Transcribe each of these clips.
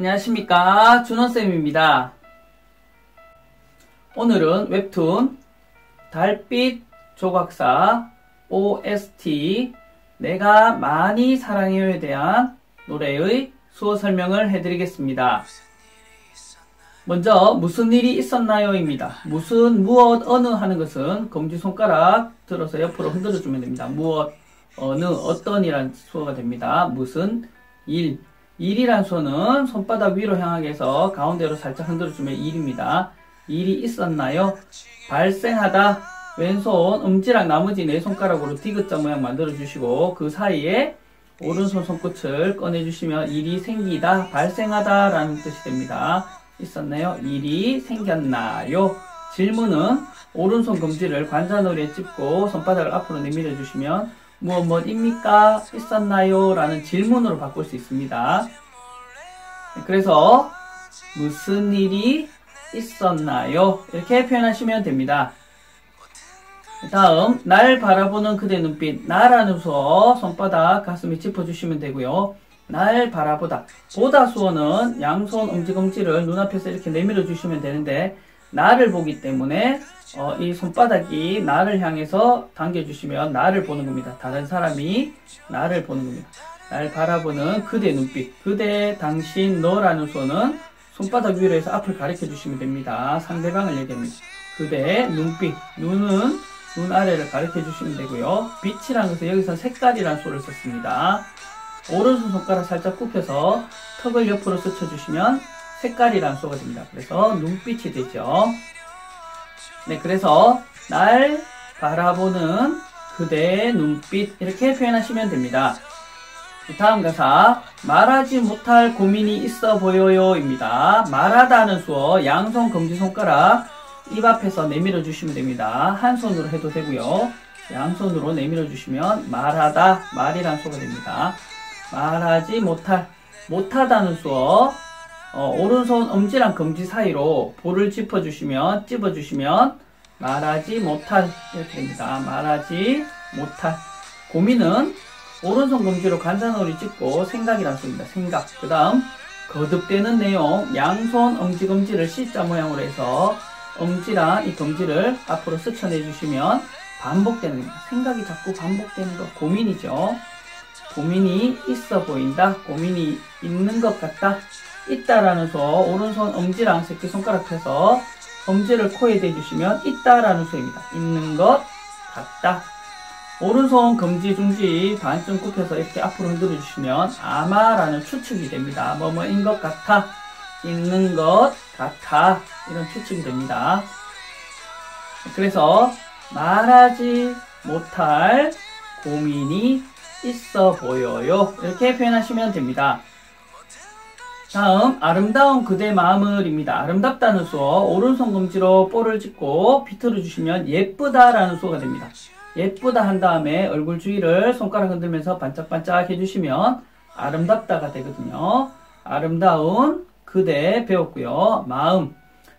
안녕하십니까, 준원쌤입니다. 오늘은 웹툰 달빛 조각사 OST 내가 많이 사랑해요에 대한 노래의 수어 설명을 해드리겠습니다. 먼저 무슨 일이 있었나요? 입니다. 무슨, 무엇, 어느 하는 것은 검지손가락 들어서 옆으로 흔들어주면 됩니다. 무엇, 어느, 어떤 이란 수어가 됩니다. 무슨, 일. 일이란 수어는 손바닥 위로 향하게 해서 가운데로 살짝 흔들어주면 일입니다. 일이 있었나요? 발생하다. 왼손 엄지랑 나머지 네 손가락으로 디귿자 모양 만들어주시고 그 사이에 오른손 손끝을 꺼내주시면 일이 생기다, 발생하다 라는 뜻이 됩니다. 있었나요? 일이 생겼나요? 질문은 오른손 검지를 관자놀이에 찝고 손바닥을 앞으로 내밀어 주시면 무엇입니까? 있었나요? 라는 질문으로 바꿀 수 있습니다. 그래서 무슨 일이 있었나요? 이렇게 표현하시면 됩니다. 다음, 날 바라보는 그대 눈빛. 나라는 수어 손바닥 가슴에 짚어주시면 되고요. 날 바라보다. 보다 수어는 양손 엄지검지를 눈앞에서 이렇게 내밀어 주시면 되는데 나를 보기 때문에 이 손바닥이 나를 향해서 당겨주시면 나를 보는 겁니다. 다른 사람이 나를 보는 겁니다. 날 바라보는 그대 눈빛. 그대, 당신, 너라는 수어는 손바닥 위로 해서 앞을 가리켜 주시면 됩니다. 상대방을 얘기합니다. 그대, 눈빛. 눈은 눈 아래를 가리켜 주시면 되고요. 빛이라는 것은 여기서 색깔이라는 수어를 썼습니다. 오른손 손가락 살짝 굽혀서 턱을 옆으로 스쳐주시면 색깔이라는 수어가 됩니다. 그래서 눈빛이 되죠. 네, 그래서 날 바라보는 그대의 눈빛 이렇게 표현하시면 됩니다. 다음 가사 말하지 못할 고민이 있어 보여요 입니다. 말하다는 수어 양손 검지손가락 입 앞에서 내밀어 주시면 됩니다. 한 손으로 해도 되고요. 양손으로 내밀어 주시면 말하다, 말이란 수어가 됩니다. 말하지 못할, 못하다는 수어 오른손 엄지랑 검지 사이로 볼을 짚어주시면, 찝어주시면 말하지 못할 이렇게 됩니다. 말하지 못할. 고민은 오른손 검지로 관자놀이 찝고 생각이란 수입니다. 생각. 그 다음 거듭되는 내용 양손 엄지검지를 C자 모양으로 해서 엄지랑 이 검지를 앞으로 스쳐내주시면 반복되는 겁니다. 생각이 자꾸 반복되는 거 고민이죠. 고민이 있어 보인다. 고민이 있는 것 같다. 있다라는 수어 오른손 엄지랑 새끼손가락 펴서 엄지를 코에 대주시면 있다라는 수입니다. 있는 것 같다. 오른손 검지 중지 반쯤 굽혀서 이렇게 앞으로 흔들어 주시면 아마라는 추측이 됩니다. 뭐뭐인 것 같아. 있는 것 같아. 이런 추측이 됩니다. 그래서 말하지 못할 고민이 있어 보여요. 이렇게 표현하시면 됩니다. 다음 아름다운 그대 마음을입니다. 아름답다는 수어 오른손 검지로 볼을 짚고 비틀어 주시면 예쁘다라는 수어가 됩니다. 예쁘다 한 다음에 얼굴 주위를 손가락 흔들면서 반짝반짝 해주시면 아름답다가 되거든요. 아름다운 그대 배웠고요. 마음.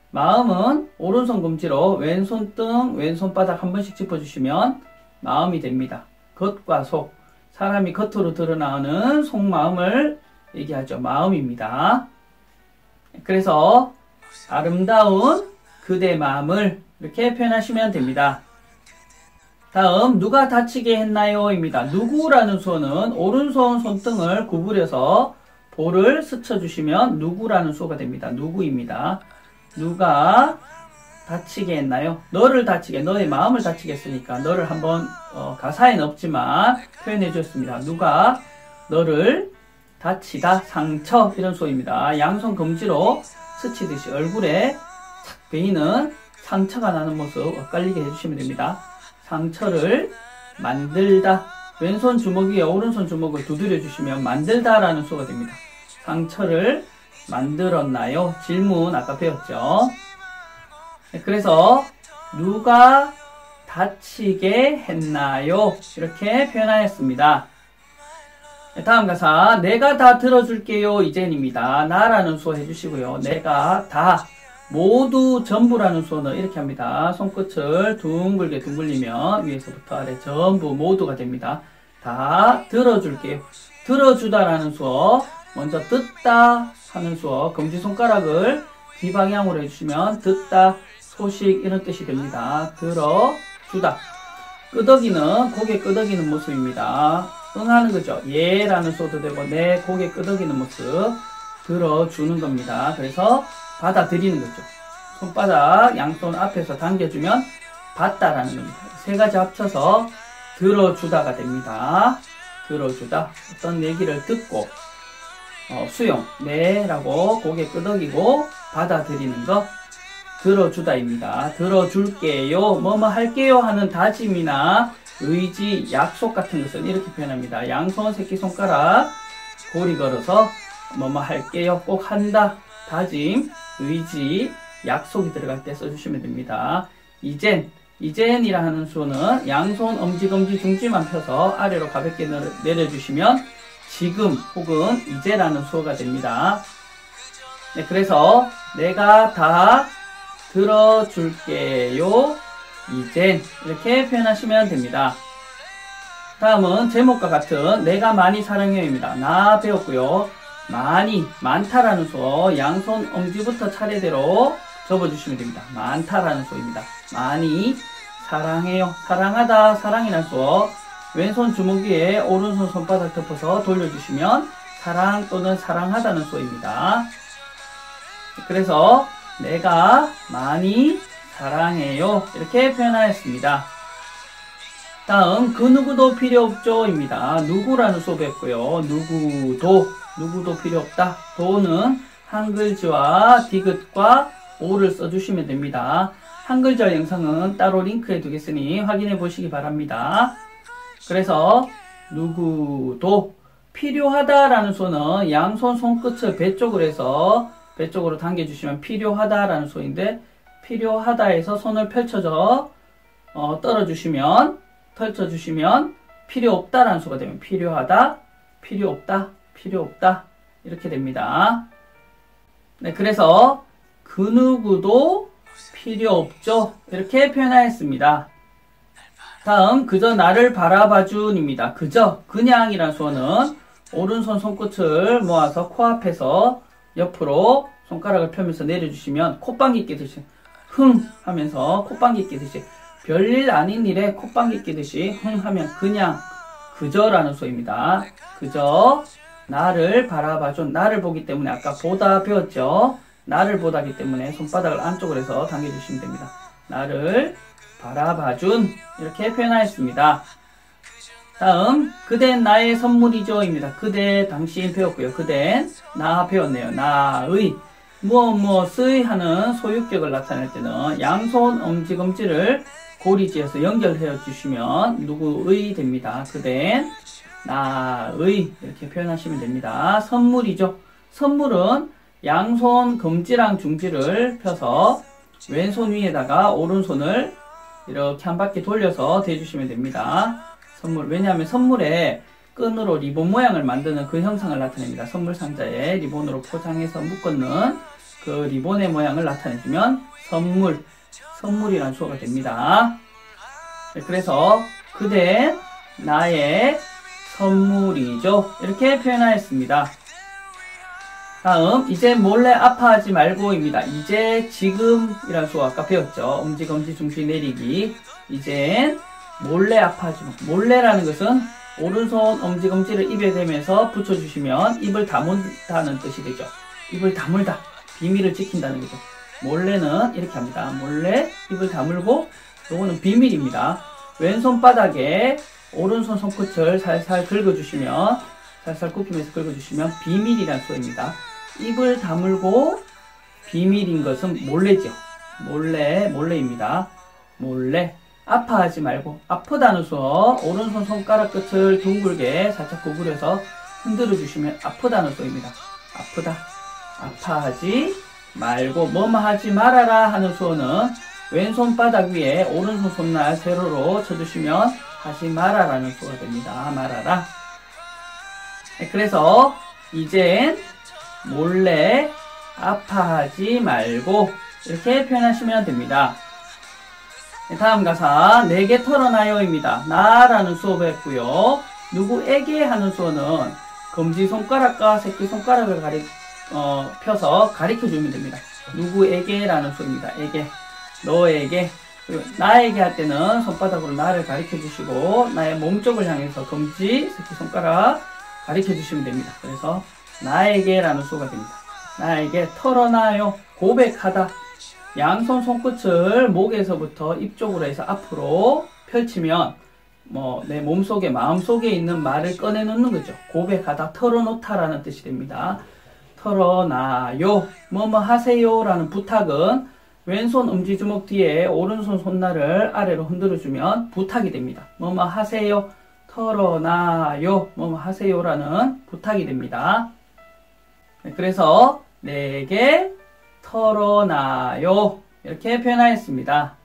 마음은 오른손 검지로 왼손등, 왼손바닥 한 번씩 짚어주시면 마음이 됩니다. 겉과 속. 사람이 겉으로 드러나는 속마음을 얘기하죠. 마음입니다. 그래서 아름다운 그대 마음을 이렇게 표현하시면 됩니다. 다음 누가 다치게 했나요? 입니다. 누구라는 수어는 오른손 손등을 구부려서 볼을 스쳐주시면 누구라는 수어가 됩니다. 누구입니다. 누가 다치게 했나요? 너를 다치게, 너의 마음을 다치게 했으니까 너를 한번 가사에는 없지만 표현해 주었습니다. 누가 너를 다치다, 상처 이런 수어입니다. 양손 검지로 스치듯이 얼굴에 착 베이는 상처가 나는 모습 엇갈리게 해주시면 됩니다. 상처를 만들다. 왼손 주먹 위에 오른손 주먹을 두드려 주시면 만들다라는 수어가 됩니다. 상처를 만들었나요? 질문 아까 배웠죠. 그래서 누가 다치게 했나요? 이렇게 표현하였습니다. 다음 가사 내가 다 들어줄게요 이젠입니다. 나라는 수어 해주시고요. 내가 다 모두 전부라는 수어는 이렇게 합니다. 손끝을 둥글게 둥글리면 위에서부터 아래 전부 모두가 됩니다. 다 들어줄게요. 들어주다라는 수어 먼저 듣다 하는 수어, 검지손가락을 뒤방향으로 해주시면 듣다, 소식 이런 뜻이 됩니다. 들어주다. 끄덕이는, 고개 끄덕이는 모습입니다. 응하는 거죠. 예라는 수어도 되고 내 고개 끄덕이는 모습 들어주는 겁니다. 그래서 받아들이는 거죠. 손바닥 양손 앞에서 당겨주면 받다라는 겁니다. 세 가지 합쳐서 들어주다가 됩니다. 들어주다. 어떤 얘기를 듣고 수용, 네 라고 고개 끄덕이고 받아들이는 거 들어주다입니다. 들어줄게요, 뭐뭐 할게요 하는 다짐이나 의지, 약속 같은 것은 이렇게 표현합니다. 양손, 새끼손가락 고리 걸어서 뭐뭐 할게요, 꼭 한다, 다짐, 의지, 약속이 들어갈 때 써주시면 됩니다. 이젠이라 하는 수는 양손, 엄지, 검지, 중지만 펴서 아래로 가볍게 내려주시면 지금 혹은 이제라는 수어가 됩니다. 네, 그래서 내가 다 들어줄게요, 이젠 이렇게 표현하시면 됩니다. 다음은 제목과 같은 내가 많이 사랑해요입니다. 나 배웠고요. 많이, 많다라는 수어 양손, 엄지부터 차례대로 접어주시면 됩니다. 많다라는 수어입니다. 많이 사랑해요, 사랑하다, 사랑이라는 수어 왼손 주먹 위에 오른손 손바닥 덮어서 돌려주시면 사랑 또는 사랑하다는 수어입니다. 그래서 내가 많이 사랑해요 이렇게 표현하였습니다. 다음 그 누구도 필요 없죠 입니다. 누구라는 수어 배웠고요. 누구도 필요 없다. 도는 한글지와 디귿과 오를 써주시면 됩니다. 한글자 영상은 따로 링크해 두겠으니 확인해 보시기 바랍니다. 그래서 누구도 필요하다라는 수어는 양손 손끝을 배 쪽으로 해서 배 쪽으로 당겨주시면 필요하다라는 수어인데 필요하다에서 손을 펼쳐서 떨어주시면 펼쳐주시면 필요 없다라는 수가 되면 필요하다, 필요 없다, 필요 없다 이렇게 됩니다. 네, 그래서 그 누구도 필요 없죠 이렇게 표현하였습니다. 다음 그저 나를 바라봐준입니다. 그저, 그냥이라는 수어는 오른손 손끝을 모아서 코앞에서 옆으로 손가락을 펴면서 내려주시면 콧방귀 끼듯이 흥 하면서 콧방귀 끼듯이 별일 아닌 일에 콧방귀 끼듯이 흥 하면 그냥 그저라는 수어입니다. 그저 나를 바라봐준, 나를 보기 때문에 아까 보다 배웠죠. 나를 보다기 때문에 손바닥을 안쪽으로 해서 당겨주시면 됩니다. 나를 바라봐준 이렇게 표현하였습니다. 다음 그댄 나의 선물이죠 입니다. 그대, 당신 배웠고요. 그댄 나 배웠네요. 나의 무엇무엇의 하는 소유격을 나타낼 때는 양손, 엄지, 검지를 고리지어서 연결해 주시면 누구의 됩니다. 그댄 나의 이렇게 표현하시면 됩니다. 선물이죠. 선물은 양손, 검지랑 중지를 펴서 왼손 위에다가 오른손을 이렇게 한 바퀴 돌려서 대주시면 됩니다. 선물, 왜냐하면 선물에 끈으로 리본 모양을 만드는 그 형상을 나타냅니다. 선물 상자에 리본으로 포장해서 묶어놓은 그 리본의 모양을 나타내주면 선물이라는 수어가 됩니다. 네, 그래서 그댄 나의 선물이죠 이렇게 표현하였습니다. 다음 이제 몰래 아파하지 말고입니다. 이제 지금이라는 수어 아까 배웠죠. 엄지, 검지, 중지 내리기. 이젠 몰래 아파하지 마. 몰래라는 것은 오른손 엄지, 검지를 입에 대면서 붙여주시면 입을 다문다는 뜻이 되죠. 입을 다물다. 비밀을 지킨다는 거죠. 몰래는 이렇게 합니다. 몰래 입을 다물고 요거는 비밀입니다. 왼손 바닥에 오른손 손끝을 살살 긁어주시면 살살 굽히면서 긁어주시면 비밀이라는 수어입니다. 입을 다물고 비밀인 것은 몰래죠. 몰래입니다. 몰래. 아파하지 말고 아프다는 수어 오른손 손가락 끝을 둥글게 살짝 구부려서 흔들어 주시면 아프다는 수어입니다. 아프다. 아파하지 말고 뭐뭐 하지 말아라 하는 수어는 왼손 바닥 위에 오른손 손날 세로로 쳐주시면 하지 말아라는 수어가 됩니다. 말아라. 네, 그래서 이젠 몰래 아파하지 말고 이렇게 표현하시면 됩니다. 네, 다음 가사 내게 털어놔요입니다. 나라는 수어가 있고요. 누구에게 하는 수어는 검지손가락과 새끼손가락을 펴서 가리켜주면 됩니다. 누구에게 라는 소리입니다. 에게, 너에게, 그리고 나에게 할 때는 손바닥으로 나를 가리켜주시고 나의 몸쪽을 향해서 검지, 새끼손가락 가리켜주시면 됩니다. 그래서 나에게 라는 수가 됩니다. 나에게 털어놔요. 고백하다. 양손 손끝을 목에서부터 입 쪽으로 해서 앞으로 펼치면 내 몸속에 마음속에 있는 말을 꺼내놓는 거죠. 고백하다, 털어놓다라는 뜻이 됩니다. 털어놔요. 뭐뭐 하세요 라는 부탁은 왼손 엄지주먹 뒤에 오른손 손날을 아래로 흔들어주면 부탁이 됩니다. 뭐뭐 하세요. 털어놔요. 뭐뭐 하세요 라는 부탁이 됩니다. 그래서 내게 털어놔요. 이렇게 표현하였습니다.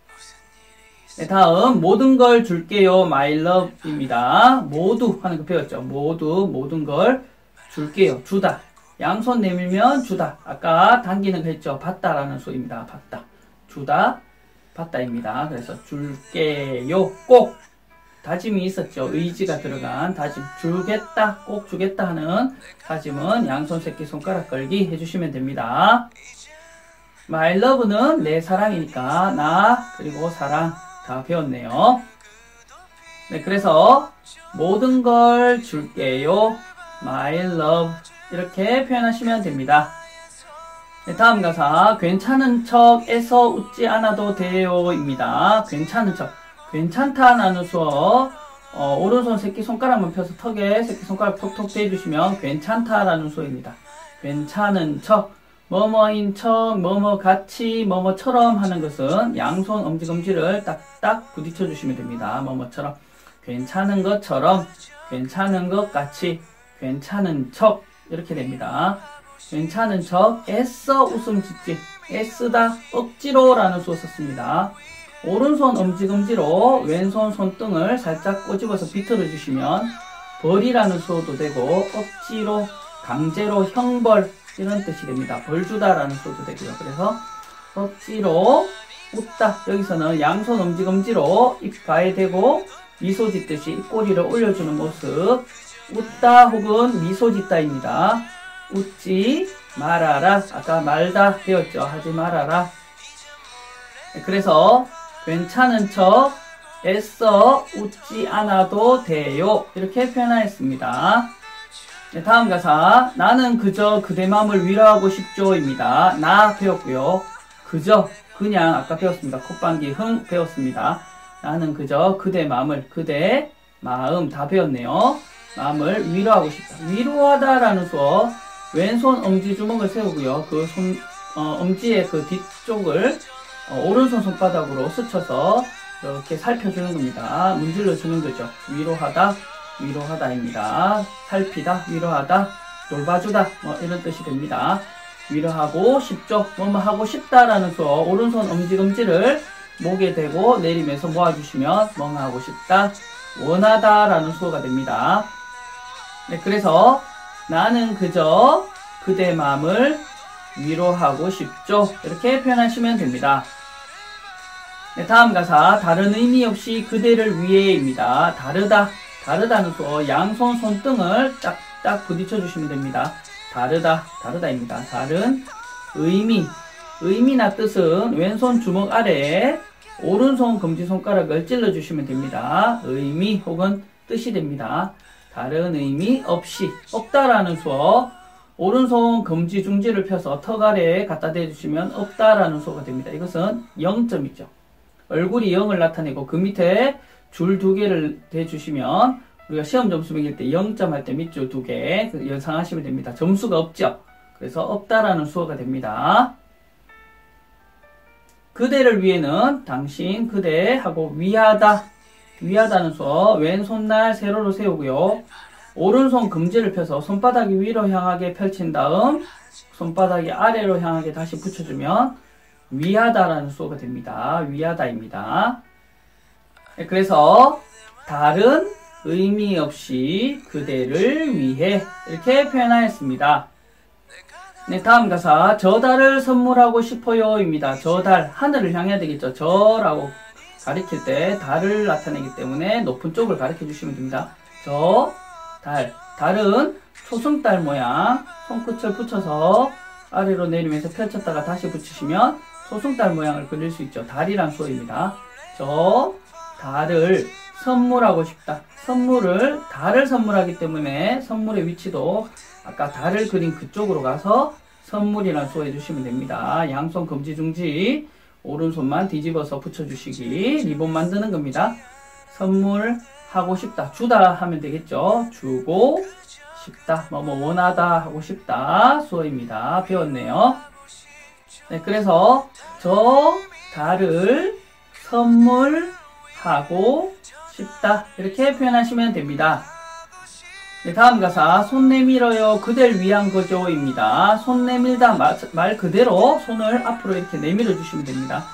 네, 다음 모든 걸 줄게요. My love입니다. 모두 하는 거 배웠죠. 모든 걸 줄게요. 주다. 양손 내밀면 주다. 아까 당기는 거 했죠. 받다라는 소리입니다. 받다. 주다. 받다입니다. 그래서 줄게요. 꼭 다짐이 있었죠. 의지가 들어간 다짐. 주겠다. 꼭 주겠다 하는 다짐은 양손 새끼손가락 걸기 해주시면 됩니다. My love는 내 사랑이니까 나 그리고 사랑 다 배웠네요. 네, 그래서 모든 걸 줄게요. My love 이렇게 표현하시면 됩니다. 네, 다음 가사 괜찮은 척에서 웃지 않아도 돼요 입니다. 괜찮은 척 괜찮다 나누서 오른손 새끼손가락만 펴서 턱에 새끼손가락 톡톡 대주시면 괜찮다라는 소리입니다. 괜찮은 척 뭐뭐인 척, 뭐뭐 같이, 뭐뭐처럼 하는 것은 양손 엄지검지를 딱딱 부딪혀 주시면 됩니다. 뭐뭐처럼 괜찮은 것처럼, 괜찮은 것 같이, 괜찮은 척 이렇게 됩니다. 괜찮은 척, 애써 웃음 짓지, 애쓰다, 억지로 라는 수어 썼습니다. 오른손 엄지검지로 왼손 손등을 살짝 꼬집어서 비틀어 주시면 벌이라는 수어도 되고 억지로, 강제로, 형벌 이런 뜻이 됩니다. 벌 주다라는 수어도 되고요. 그래서 억지로 웃다. 여기서는 양손 엄지검지로 입가에 대고 미소 짓듯이 입꼬리를 올려주는 모습. 웃다 혹은 미소 짓다입니다. 웃지 말아라. 아까 말다 배웠죠. 하지 말아라. 그래서 괜찮은 척 애써 웃지 않아도 돼요. 이렇게 표현하였습니다. 네, 다음 가사 나는 그저 그대 마음을 위로하고 싶죠입니다. 나 배웠고요. 그저 그냥 아까 배웠습니다. 콧방귀 흥 배웠습니다. 나는 그저 그대 마음을 그대 마음 다 배웠네요. 마음을 위로하고 싶다. 위로하다 라는 수어 왼손 엄지주먹을 세우고요. 그 엄지의 그 뒤쪽을 오른손 손바닥으로 스쳐서 이렇게 살펴주는 겁니다. 문질러 주는 거죠. 위로하다 위로하다입니다. 살피다, 위로하다, 돌봐주다 이런 뜻이 됩니다. 위로하고 싶죠. 뭐뭐 하고 싶다라는 수어 오른손 엄지검지를 목에 대고 내리면서 모아주시면 뭐뭐 하고 싶다, 원하다라는 수어가 됩니다. 네, 그래서 나는 그저 그대 마음을 위로하고 싶죠. 이렇게 표현하시면 됩니다. 네, 다음 가사 다른 의미 없이 그대를 위해입니다. 다르다는 수어 양손 손등을 딱딱 부딪혀 주시면 됩니다. 다르다입니다. 다른 의미나 뜻은 왼손 주먹 아래에 오른손 검지손가락을 찔러 주시면 됩니다. 의미 혹은 뜻이 됩니다. 다른 의미 없이 없다라는 수어 오른손 검지 중지를 펴서 턱 아래에 갖다 대주시면 없다라는 수어가 됩니다. 이것은 0점이죠. 얼굴이 0을 나타내고 그 밑에 줄 2개를 대주시면 우리가 시험 점수 매길 때 0점 할 때 밑줄 2개 연상하시면 됩니다. 점수가 없죠. 그래서 없다라는 수어가 됩니다. 그대를 위해는 당신, 그대 하고 위하다는 수어 왼손날 세로로 세우고요. 오른손 검지를 펴서 손바닥이 위로 향하게 펼친 다음 손바닥이 아래로 향하게 다시 붙여주면 위하다라는 수어가 됩니다. 위하다입니다. 그래서 다른 의미 없이 그대를 위해 이렇게 표현하였습니다. 네, 다음 가사 저 달을 선물하고 싶어요 입니다. 저 달, 하늘을 향해야 되겠죠. 저라고 가리킬 때 달을 나타내기 때문에 높은 쪽을 가리켜 주시면 됩니다. 저 달, 달은 초승달 모양 손끝을 붙여서 아래로 내리면서 펼쳤다가 다시 붙이시면 초승달 모양을 그릴 수 있죠. 달이란 수어입니다. 저 달을 선물하고 싶다. 달을 선물하기 때문에 선물의 위치도 아까 달을 그린 그쪽으로 가서 선물이란 수어 해주시면 됩니다. 양손 검지 중지 오른손만 뒤집어서 붙여주시기. 리본 만드는 겁니다. 선물하고 싶다. 주다 하면 되겠죠. 주고 싶다. 원하다 하고 싶다. 수어입니다. 배웠네요. 네, 그래서 저 달을 선물하고 싶다. 이렇게 표현하시면 됩니다. 네, 다음 가사 손 내밀어요 그댈 위한 거죠입니다. 손 내밀다 말 그대로 손을 앞으로 이렇게 내밀어 주시면 됩니다.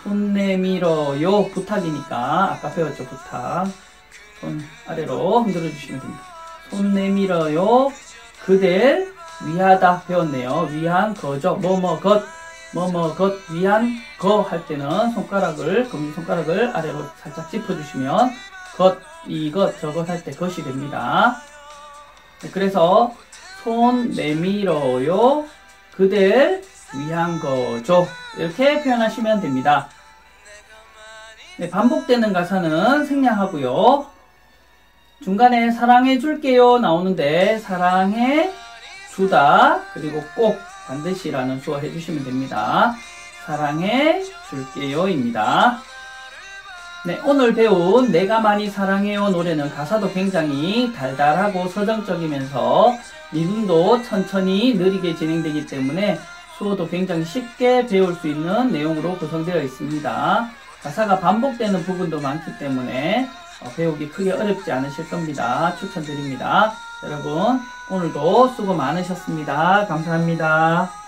손 내밀어요 부탁이니까 아까 배웠죠. 부탁. 손 아래로 흔들어 주시면 됩니다. 손 내밀어요 그댈 위하다 배웠네요. 위한 거죠. 것 위한 거 할 때는 검지 손가락을 아래로 살짝 짚어주시면 이것 저것 할 때 것이 됩니다. 네, 그래서 손 내밀어요 그댈 위한 거죠. 이렇게 표현하시면 됩니다. 네, 반복되는 가사는 생략하고요. 중간에 사랑해 줄게요 나오는데 사랑해 주다 그리고 꼭 반드시라는 수어 해주시면 됩니다. 사랑해 줄게요입니다. 네, 오늘 배운 내가 많이 사랑해요 노래는 가사도 굉장히 달달하고 서정적이면서 리듬도 천천히 느리게 진행되기 때문에 수어도 굉장히 쉽게 배울 수 있는 내용으로 구성되어 있습니다. 가사가 반복되는 부분도 많기 때문에 배우기 크게 어렵지 않으실 겁니다. 추천드립니다. 여러분 오늘도 수고 많으셨습니다. 감사합니다.